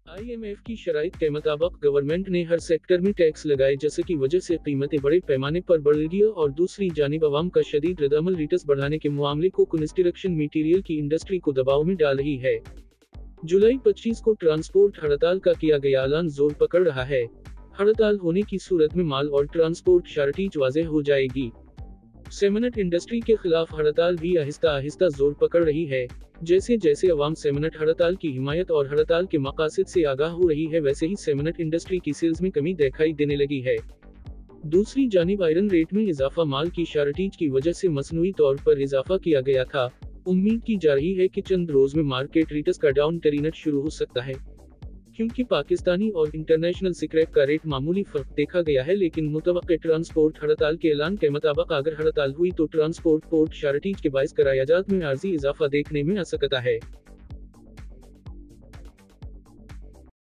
IMF की शराइत के मुताबिक गवर्नमेंट ने हर सेक्टर में टैक्स लगाए, जैसे की वजह से कीमतें बड़े पैमाने पर बढ़ रही है और दूसरी जानिब अवाम का शदीद रद्दअमल रिटर्स बढ़ाने के मामले को कंस्ट्रक्शन मटीरियल की इंडस्ट्री को दबाव में डाल रही है। जुलाई 25 को ट्रांसपोर्ट हड़ताल का किया गया ऐलान जोर पकड़ रहा है। हड़ताल होने की सूरत में माल और ट्रांसपोर्ट शॉर्टेज वाज़ेह हो जाएगी। सेमनट इंडस्ट्री के खिलाफ हड़ताल भी आहिस्ता आहिस्ता जोर पकड़ रही है। जैसे जैसे अवाम सेमनट हड़ताल की हिमायत और हड़ताल के मकासद से आगाह हो रही है, वैसे ही सेमनट इंडस्ट्री की सेल्स में कमी दिखाई देने लगी है। दूसरी जानिब आयरन रेट में इजाफा माल की शॉर्टेज की वजह से मसनूई तौर पर इजाफा किया गया था। उम्मीद की जा रही है कि चंद रोज में मार्केट रिटर्स का डाउन ट्रेंड शुरू हो सकता है, क्योंकि पाकिस्तानी और इंटरनेशनल स्क्रैप का रेट मामूली फर्क देखा गया है। लेकिन मुतवक्के ट्रांसपोर्ट हड़ताल के ऐलान के मुताबिक अगर हड़ताल हुई तो ट्रांसपोर्ट पोर्ट शॉर्टेज के बायस करायाजात में आर्जी इजाफा देखने में आ सकता है।